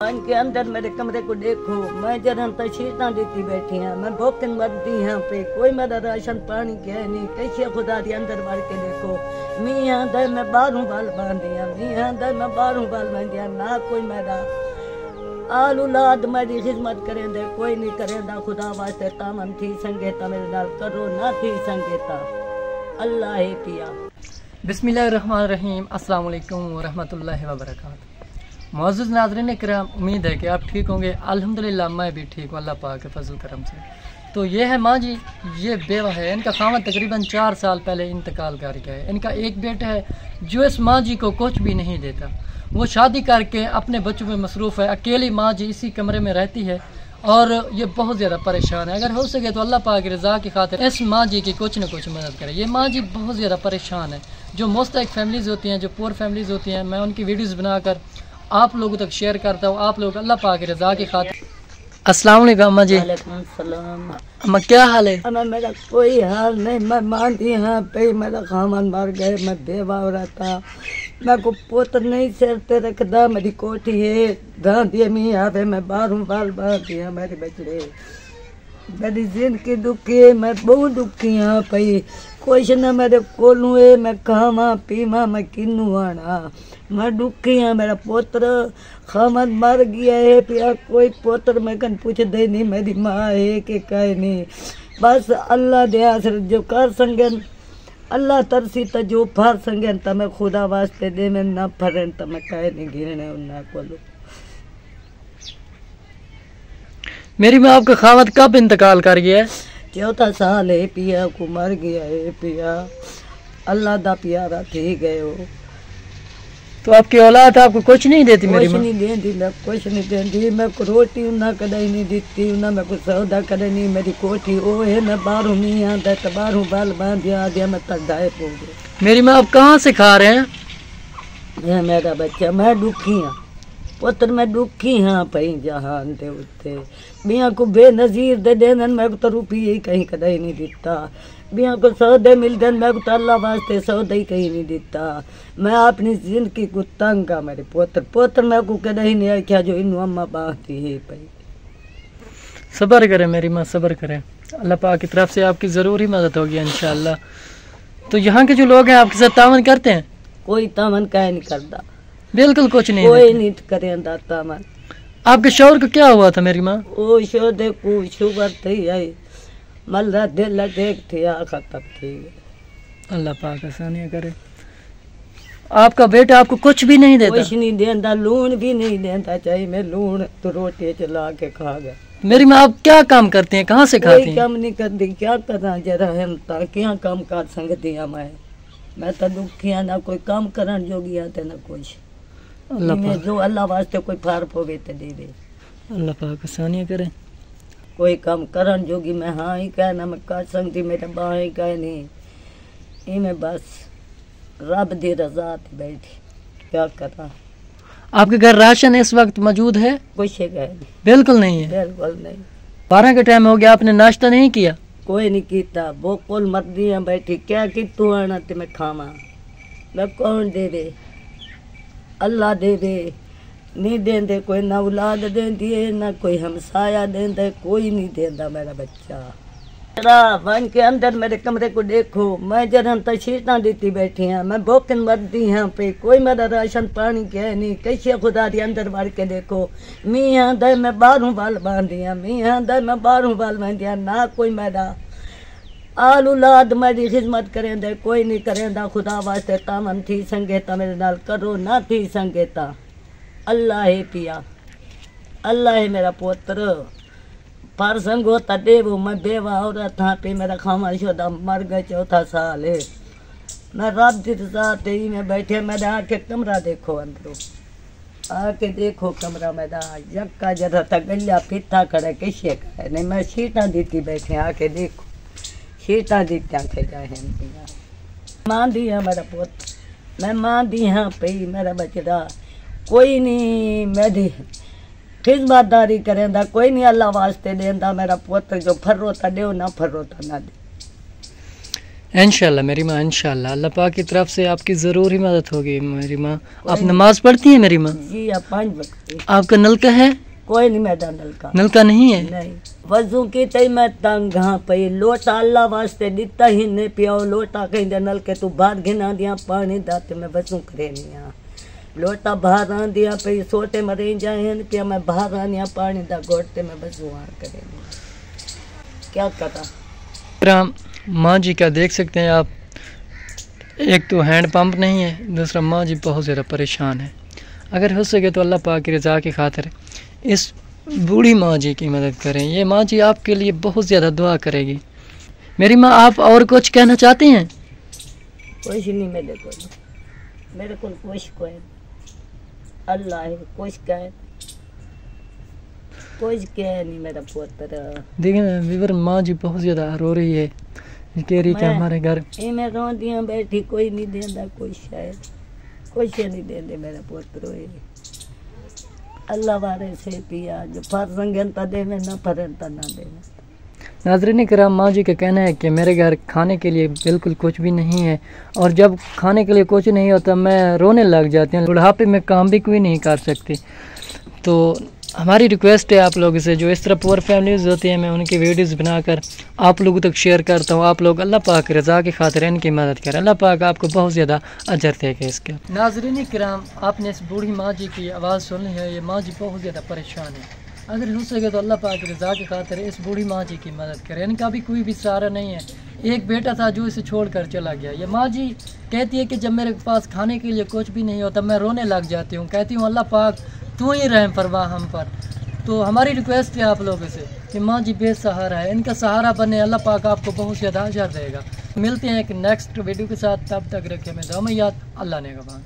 के अंदर मेरे कमरे को देखो, मैं जरन तशीता देती बैठी हैं, मैं भूखन मरती यहाँ पे, कोई मेरा राशन पानी क्या नहीं। कैसे खुदा के अंदर मार के देखो, मियाँ दर मैं बारूं बाल बांधिया, मियाँ दर मैं बारूं बाल बांधिया, ना कोई मेरा आल औलाद मेरी खिदमत करें दे, कोई नहीं करें दा खुदा वास्ते। तामन थी संगेता मेरे नाल करो, ना थी संगेता अल्लाह ही पिया। बिस्मिल्लाहिर्रहमानिर्रहीम, अस्सलाम वालेकुम वरहमतुल्लाहि वबरकातुहू। मौजूद नाज़रीन किराम, उम्मीद है कि आप ठीक होंगे। अल्हम्दुलिल्लाह मैं भी ठीक हूँ, अल्लाह पाक के फजल करम से। तो ये है माँ जी, ये बेवा है, इनका खामद तकरीबन 4 साल पहले इंतकाल कर गया है। इनका एक बेटा है जो इस माँ जी को कुछ भी नहीं देता, वो शादी करके अपने बच्चों में मसरूफ़ है। अकेली माँ जी इसी कमरे में रहती है और ये बहुत ज़्यादा परेशान है। अगर हो सके तो अल्लाह पाक की रज़ा की खातिर इस माँ जी की कुछ न कुछ मदद करे। ये माँ जी बहुत ज़्यादा परेशान है। जो मुस्तहिक फैमिलीज़ होती हैं, जो पुअर फैमिलीज़ होती हैं, मैं उनकी वीडियोज़ बनाकर आप लोगों तक शेयर करता हूँ। आप लोग अल्लाह पाक की रज़ा की खातिर। अस्सलाम वालेकुम अम्मा जी। वालेकुम सलाम। अम्मा क्या हाल है? अम्मा मेरा कोई हाल नहीं, मैं मानती यहाँ पे मेरा खामन मर गए, मैं बेवा हो रहा था, मैं को पुत्र नहीं सिर पे रखदा, मेरी कोठी है दांती मी यहाँ पे, मैं बारूं बाल बांधी है मेरे बचड़े, मेरी जिंदगी दुखी है, मैं बहुत दुखी यहाँ पे। कुछ न मेरे कोलू है, मैं खावा पीवा मैं किनू आना, मैं दुखी हाँ। मेरा पुत्र खामद मर गया है पिया, कोई पुत्र मैं कन पूछ दे नहीं, मेरी माँ है कि कहे नहीं। बस अल्लाह दे आसर जो कर संगन अल्लाह तरसी तो जो फर संगन तो मैं खुदा वास्ते दे, मैं ना फरन तो मैं कहे नहीं गिरने उन्ना कोलू। मेरी माँ आपका खामद कब इंतकाल कर गया है? 4 साल है पिया को मर गया है पिया, अल्लाह दा प्यारा थी गए हो। तो आपकी औलाद आपको कुछ नहीं देती? मेरी माँ नहीं देती, मैं कुछ नहीं देती, मैं को रोटी उन्ना कदई नहीं देती, उन्ना मैं को सौदा कदई नहीं। मेरी कोठी ओ है, मैं बारूं नहीं आता तो बारूं बाल बांधिया दिया, मैं तक दाए पहुँचे। मेरी माँ आप कहाँ से खा रहे हैं? ये मेरा बच्चा, मैं दुखी हाँ पुत्र, मैं दुखी हाँ पई जहान दे उत्ते। मियाँ को बेनज़ीर दे देन, मैं को तो रुपये कहीं कदई नहीं दिता। मियाँ को सौदे मिल देन, मैं को तो अल्लाह वास्ते सौदे ही कहीं नहीं दिता। मैं अपनी जिंदगी को तंग का मेरे पुत्र मैं को कदई नहीं आख्या जो इन अम्मा बांधती है पई। सब्र करें मेरी माँ, सब्र करें, अल्लाह पाक की तरफ से आपकी ज़रूरी मदद होगी इंशाअल्लाह। तो यहाँ के जो लोग हैं आपके साथ तावन करते हैं? कोई तावन कह नहीं करता, बिल्कुल कुछ नहीं, कोई नहीं करे तावन। आपके शौहर को क्या हुआ था मेरी माँ? ओ शोदे को शुगर थी आई, मल्ला दिल देख थी आखा तक थी। अल्लाह पाक आसानियाँ करे। आपका बेटा आपको कुछ भी नहीं देता? कुछ नहीं देता, लून भी नहीं देता, चाहिए मैं लून तो रोटी चला के खा गया। मेरी माँ आप क्या काम करती हैं, कहाँ से खाती हैं? कोई काम नहीं करती, क्या करना जरा हम ता क्या काम कर सकती हूँ मैं तो दुखिया, ना कोई काम करन जोगी आते ना कुछ। अल्लाह जो अल्लाह वास्ते कोई फार होवे तो दे दे, अल्लाह पाक आसानियाँ करे। कोई काम करन जोगी मैं हाँ ही कहना मैं कर सकती, मेरा बाँ ही कह नहीं। इन्हें बस रब दी रजा थी बैठी, क्या करना। आपके घर राशन इस वक्त मौजूद है? कुछ है नहीं, बिल्कुल नहीं है। बिल्कुल नहीं। 12 का टाइम हो गया, आपने नाश्ता नहीं किया? कोई नहीं कीता, बोकोल मत दिया बैठी, क्या कि तू आना ते मैं खावा, मैं कौन दे दे, अल्लाह दे दे, नहीं देंदे कोई, ना औलाद देंदी है ना कोई हमसाया देंदा, कोई नहीं देंदा मेरा बच्चा। वन के अंदर मेरे कमरे को देखो, मैं जरन तशीता देती बैठी हैं, मैं भूखन मरती यहाँ पे, कोई मेरा राशन पानी क्या नहीं। कैसे खुदा के अंदर मार के देखो, मियाँ दर मैं बारूं बाल बांधिया, मियाँ दर मैं बारूं बाल बांधिया, ना कोई मेरा आल औलाद मेरी खिदमत करें दे, कोई नहीं करें दा खुदा वास्ते। तामन थी संगेता मेरे नाल करो, ना थी संगेता अल्लाह ही पिया, अल्लाह है मेरा पुत्र। पर संग होता देव, मैं बेवा औरत था पे, मेरा खामा शोदा मर गए 4 साल है। मैं रब दी रज़ा ते ही में बैठे, मेरे आके कमरा देखो, अंदरों आके देखो कमरा मेरा, यक्का जरा था गलिया पिता खड़े किसे कहे नहीं। मैं शीटा दीती बैठे, आके देखो शीटा दीत्या के जाए माँ दी है मेरा पुत्र, मैं माँ दी हाँ पे मेरा बचड़ा, कोई नहीं मेरी खिदमतदारी करेंदा, कोई नहीं अल्लाह वास्ते देंदा। मेरा पुत्र जो फर्रोता दे ना फर्रोता ना दे। इंशाल्लाह मेरी माँ, इंशाल्लाह अल्लाह पाक की तरफ से आपकी ज़रूर ही मदद होगी मेरी माँ। आप नमाज पढ़ती हैं मेरी माँ? जी आप 5 वक्त। आपका नलका है? कोई नहीं मैदान नलका। नलका नहीं है? नहीं। वजू की तई मैं तंग हाँ पई, लोटा अल्लाह वास्ते दिता ही नहीं पियो, लोटा कहीं नलके तू बाहर घिना दिया पानी दाते मैं वजू करे नहीं आ, लोटा बाहर आ दिया पई सोटे में रही जाए पिया मैं बाहर आनिया पानी दा गोटते में वजू आ करे नहीं, क्या करा। माँ जी का देख सकते हैं आप, एक तो हैंड पंप नहीं है, दूसरा माँ जी बहुत ज़्यादा परेशान है। अगर हो सके तो अल्लाह पाक की रज़ा की खातिर इस बूढ़ी माँ जी की मदद करें। ये माँ जी आपके लिए बहुत ज़्यादा दुआ करेगी। मेरी माँ आप और कुछ कहना चाहते हैं? कुछ नहीं मेरे को कुछ कोई अल्लाह है, कुछ कहे कुछ कह नहीं मेरा पुत्र। देखिए विवर माँ जी बहुत ज़्यादा रो रही है, कह रही कि हमारे घर मैं रो दिया बैठी, कोई नहीं देता, कोई शायद कुछ नहीं देते मेरा पुत्र। अल्लाह वारे से पिया जो फरसंगता दे में ना फरता ना दे। नाज़रीन किराम, माँ जी का कहना है कि मेरे घर खाने के लिए बिल्कुल कुछ भी नहीं है, और जब खाने के लिए कुछ नहीं होता मैं रोने लग जाती हूँ, बुढ़ापे में काम भी कोई नहीं कर सकती। तो हमारी रिक्वेस्ट है आप लोगों से, जो इस तरह पुअर फैमिलीज़ होती हैं मैं उनकी वीडियोज़ बनाकर आप लोगों तक शेयर करता हूँ। आप लोग अल्लाह पाक रज़ा की खातिर इनकी मदद करें, अल्लाह पाक आपको बहुत ज़्यादा अजर देगा इसके। नाज़रीन किराम, आपने इस बूढ़ी माँ जी की आवाज़ सुनी है, ये माँ जी बहुत ज़्यादा परेशान है। अगर हो सके तो अल्लाह पाक रज़ा की खातिर इस बूढ़ी माँ जी की मदद करें। इनका भी कोई भी सहारा नहीं है, एक बेटा था जो इसे छोड़ कर चला गया। ये माँ जी कहती है कि जब मेरे पास खाने के लिए कुछ भी नहीं होता मैं रोने लग जाती हूँ, कहती हूँ अल्लाह पाक तू ही रहम फरमा हम पर। तो हमारी रिक्वेस्ट है आप लोगों से कि माँ जी बेसहारा है, इनका सहारा बने, अल्लाह पाक आपको बहुत ज़्यादा अजर देगा। मिलते हैं एक नेक्स्ट वीडियो के साथ, तब तक रखें मैं दुआ में याद, अल्लाह ने गवाह।